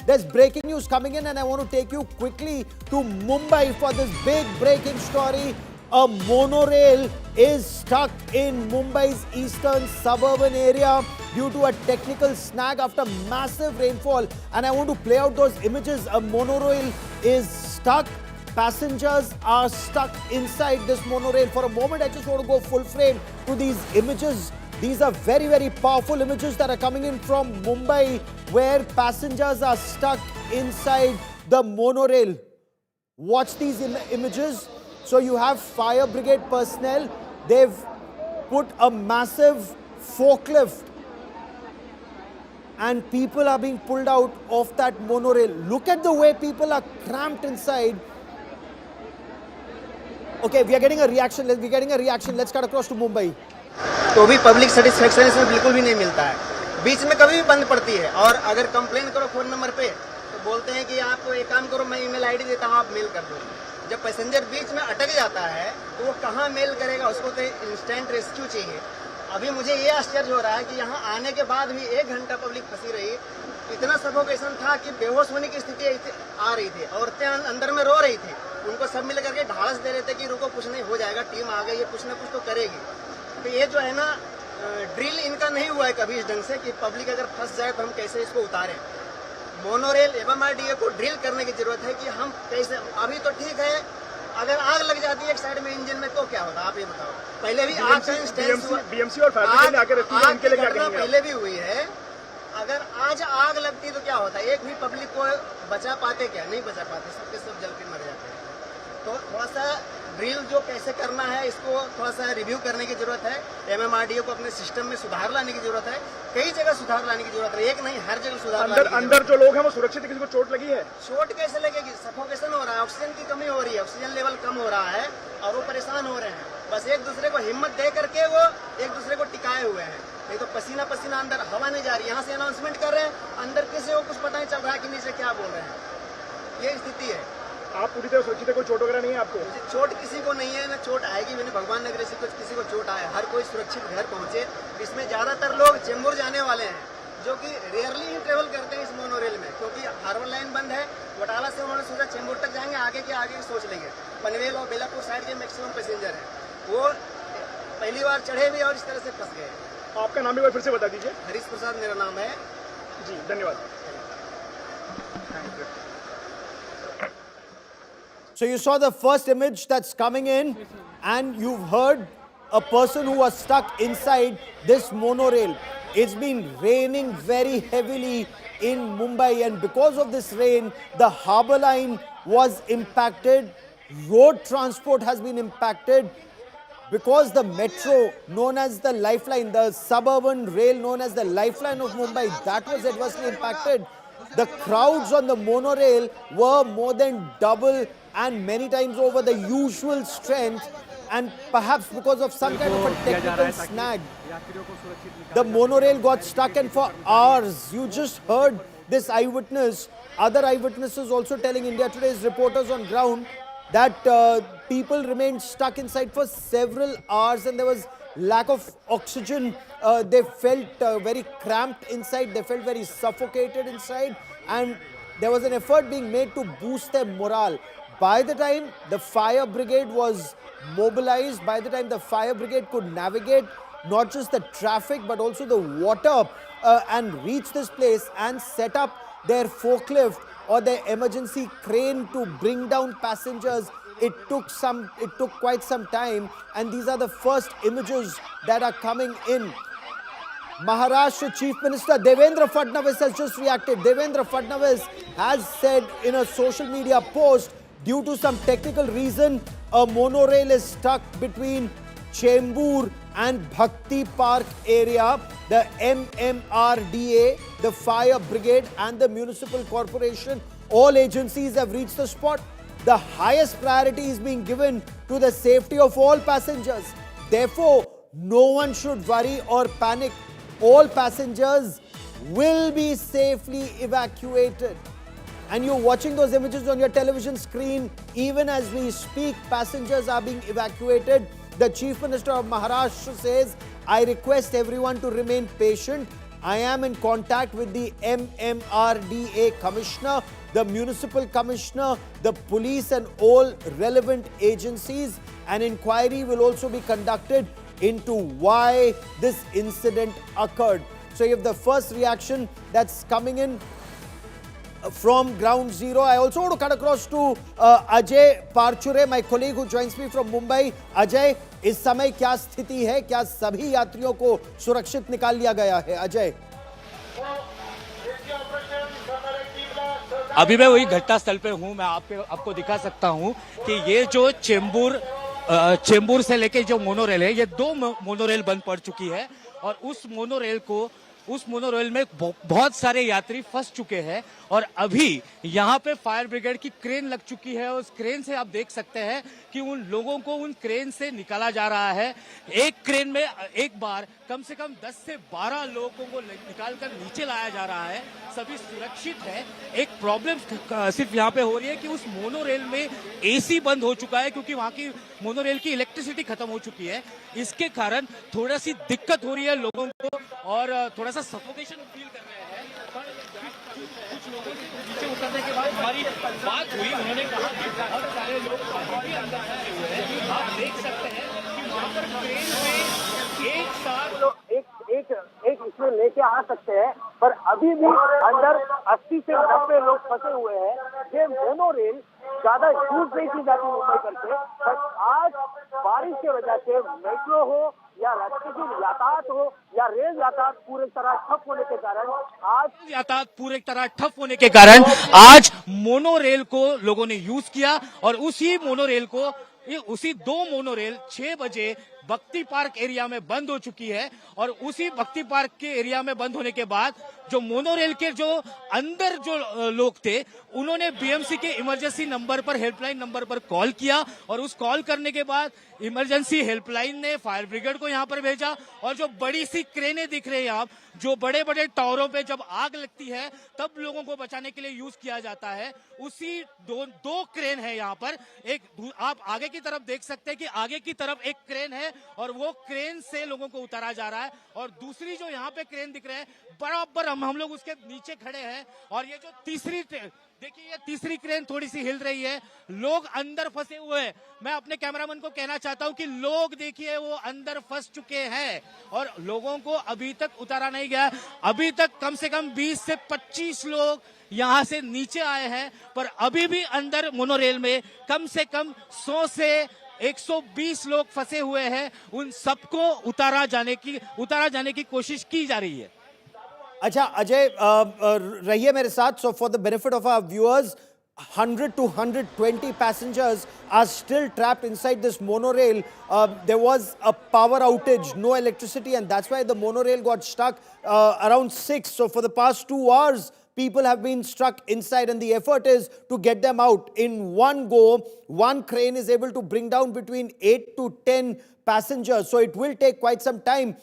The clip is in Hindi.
There's breaking news coming in, and I want to take you quickly to Mumbai for this big breaking story. A monorail is stuck in Mumbai's eastern suburban area due to a technical snag after massive rainfall. And I want to play out those images. A monorail is stuck. Passengers are stuck inside this monorail. For a moment, I just want to go full frame to these images. These are very, very powerful images that are coming in from Mumbai, where passengers are stuck inside the monorail. Watch these images. So you have fire brigade personnel. They've put a massive forklift and people are being pulled out of that monorail. Look at the way people are cramped inside. Okay, we are getting a reaction. Let's cut across to Mumbai. तो भी पब्लिक सेटिस्फेक्शन इसमें बिल्कुल भी नहीं मिलता है, बीच में कभी भी बंद पड़ती है। और अगर कंप्लेन करो फोन नंबर पे तो बोलते हैं कि आप एक काम करो, मैं ईमेल आईडी देता हूँ, आप मेल कर दो। जब पैसेंजर बीच में अटक जाता है तो वो कहाँ मेल करेगा, उसको तो इंस्टेंट रेस्क्यू चाहिए। अभी मुझे ये आश्चर्य हो रहा है कि यहाँ आने के बाद भी 1 घंटा पब्लिक फंसी रही। इतना सफोकेशन था कि बेहोश होने की स्थिति आ रही थी, औरतें अंदर में रो रही थी। उनको सब मिल करके ढाढ़स दे रहे थे कि रुको, कुछ नहीं हो जाएगा, टीम आ गई है, कुछ ना कुछ तो करेगी। तो ये जो है ना, ड्रिल इनका नहीं हुआ है कभी इस ढंग से कि पब्लिक अगर फंस जाए तो हम कैसे इसको उतारें। मोनोरेल MMRDA को ड्रिल करने की जरूरत है कि हम कैसे। अभी तो ठीक है, अगर आग लग जाती है एक साइड में इंजन में तो क्या होता है, आप ये बताओ। पहले भी आग का इंस्टेंस हुआ, BMC और फायर ब्रिगेड आके रहती है, इनके लिए क्या कहेंगे? पहले भी हुई है। अगर आज आग लगती तो क्या होता, एक भी पब्लिक को बचा पाते क्या? नहीं बचा पाते, सबके सब जल के मर जाते हैं। तो थोड़ा सा ड्रिल जो कैसे करना है, इसको थोड़ा सा रिव्यू करने की जरूरत है। MMRDA को अपने सिस्टम में सुधार लाने की जरूरत है। कई जगह सुधार लाने की जरूरत है, एक नहीं, हर जगह सुधार। अंदर जो लोग हैं वो सुरक्षित है, किसी को चोट लगी है? चोट कैसे लगेगी? सफोकेशन हो रहा है, ऑक्सीजन की कमी हो रही है, ऑक्सीजन लेवल कम हो रहा है और वो परेशान हो रहे हैं। बस एक दूसरे को हिम्मत दे करके वो एक दूसरे को टिकाए हुए हैं, नहीं तो पसीना पसीना अंदर, हवा नहीं जा रही। यहाँ से अनाउंसमेंट कर रहे हैं, अंदर किसी को कुछ पता नहीं चल रहा है कि नीचे क्या बोल रहे हैं। ये स्थिति है। आप पूरी तरह सुरक्षित है, कोई चोट वगैरह नहीं है आपको? चोट किसी को नहीं है, ना चोट आएगी भी नहीं, भगवान नगर से कुछ किसी को चोट आए, हर कोई सुरक्षित घर पहुंचे। इसमें ज्यादातर लोग चेंबूर जाने वाले हैं, जो कि रेयरली ही ट्रेवल करते हैं इस मोनोरेल में, क्योंकि हार्बर लाइन बंद है। बटाला से उन्होंने सोचा चेंबूर तक जाएंगे, आगे के आगे सोच लेंगे। पनवेल और बेलापुर साइड के मैक्सिमम पैसेंजर हैं, वो पहली बार चढ़े भी और इस तरह से फंस गए। आपका नाम एक बार फिर से बता दीजिए। हरीश प्रसाद मेरा नाम है जी, धन्यवाद। So you saw the first image that's coming in, and you've heard a person who was stuck inside this monorail. It's been raining very heavily in Mumbai, and because of this rain, the harbour line was impacted. Road transport has been impacted because the metro, known as the lifeline, the suburban rail known as the lifeline of Mumbai, that was adversely impacted. The crowds on the monorail were more than double and many times over the usual strength, and perhaps because of some kind of a technical snag, the monorail got stuck, and for hours, you just heard this eyewitness, other eyewitnesses also telling India Today's reporters on ground that people remained stuck inside for several hours and there was lack of oxygen. They felt very cramped inside, they felt very suffocated inside, and there was an effort being made to boost their morale. By the time the fire brigade was mobilized, by the time the fire brigade could navigate not just the traffic but also the water and reach this place and set up their forklift or their emergency crane to bring down passengers, it took quite some time, and these are the first images that are coming in. Maharashtra Chief Minister Devendra Fadnavis has just reacted. Devendra Fadnavis has said in a social media post, due to some technical reason, a monorail is stuck between Chembur and Bhakti Park area. The MMRDA, the fire brigade and the municipal corporation, all agencies have reached the spot. The highest priority is being given to the safety of all passengers. Therefore, no one should worry or panic. All passengers will be safely evacuated. And you're watching those images on your television screen. Even as we speak, passengers are being evacuated. The Chief Minister of Maharashtra says, I request everyone to remain patient. I am in contact with the MMRDA commissioner, the municipal commissioner, the police, and all relevant agencies. An inquiry will also be conducted into why this incident occurred. So, you have the first reaction that's coming in from ground zero. I also want to cut across to Ajay Parchure, my colleague who joins me from Mumbai. Ajay, इस समय क्या स्थिति है? क्या सभी यात्रियों को सुरक्षित निकाल लिया गया है? अजय, अभी मैं वही घटनास्थल पे हूँ। मैं आपको दिखा सकता हूँ कि ये जो चेंबूर से लेके जो मोनोरेल है, ये 2 मोनोरेल बंद पड़ चुकी है और उस मोनोरेल में बहुत सारे यात्री फंस चुके हैं और अभी यहाँ पे फायर ब्रिगेड की क्रेन लग चुकी है और उस क्रेन से आप देख सकते हैं कि उन लोगों को उन क्रेन से निकाला जा रहा है। एक क्रेन में एक बार कम से कम 10 से 12 लोगों को निकालकर नीचे लाया जा रहा है। सभी सुरक्षित है। एक प्रॉब्लम सिर्फ यहाँ पे हो रही है कि उस मोनोरेल में एसी बंद हो चुका है क्योंकि वहाँ की मोनोरेल की इलेक्ट्रिसिटी खत्म हो चुकी है। इसके कारण थोड़ा सी दिक्कत हो रही है लोगों को और थोड़ा सा सफोकेशन फील कर रहे हैं। पर कुछ लोगों से नीचे उतरने के बाद हमारी बात हुई, उन्होंने कहा कि बहुत सारे लोग अभी अंदर फंसे हुए हैं। आप देख सकते हैं कि वहाँ पर ट्रेन में एक साथ एक इसमें लेके आ सकते हैं, पर अभी भी अंदर 80 से 90 लोग फंसे हुए हैं। ये मोनोरेल ज्यादा यूज नहीं की जाती मुंबई करके, पर आज बारिश की वजह से मेट्रो हो या रास्ते की यातायात हो या रेल यातायात पूरी तरह ठप होने के कारण आज मोनोरेल को लोगों ने यूज किया और उसी 2 मोनोरेल 6 बजे भक्ति पार्क एरिया में बंद हो चुकी है और उसी भक्ति पार्क के एरिया में बंद होने के बाद जो मोनोरेल के जो अंदर जो लोग थे उन्होंने बीएमसी के इमरजेंसी नंबर पर, हेल्पलाइन नंबर पर कॉल किया और उस कॉल करने के बाद इमरजेंसी हेल्पलाइन ने फायर ब्रिगेड को यहां पर भेजा और जो बड़ी सी क्रेनें दिख रही हैं आप, जो बड़े बड़े टावरों पे जब आग लगती है तब लोगों को बचाने के लिए यूज किया जाता है, उसी दो क्रेन है यहाँ पर। एक आप आगे की तरफ देख सकते हैं कि आगे की तरफ एक क्रेन है और वो क्रेन से लोगों को उतारा जा रहा है और दूसरी जो यहाँ पे क्रेन दिख रहे हैं बराबर हम लोग उसके नीचे खड़े हैं और ये जो तीसरी देखिए, ये तीसरी क्रेन थोड़ी सी हिल रही है। लोग अंदर फंसे हुए हैं। मैं अपने कैमरामैन को कहना चाहता हूं कि लोग देखिए वो अंदर फंस चुके हैं और लोगों को अभी तक उतारा नहीं गया। अभी तक कम से कम 20 से 25 लोग यहां से नीचे आए हैं, पर अभी भी अंदर मोनोरेल में कम से कम 100 से 120 लोग फंसे हुए हैं। उन सबको उतारा जाने की कोशिश की जा रही है। अच्छा अजय, रहिए मेरे साथ. So for the benefit of our viewers, 100 to 120 passengers are still trapped inside this monorail. There was a power outage, no electricity, and that's why the monorail got stuck around 6. So for the past 2 hours, people have been stuck inside, and the effort is to get them out. In one go, one crane is able to bring down between 8 to 10 passengers. So it will take quite some time.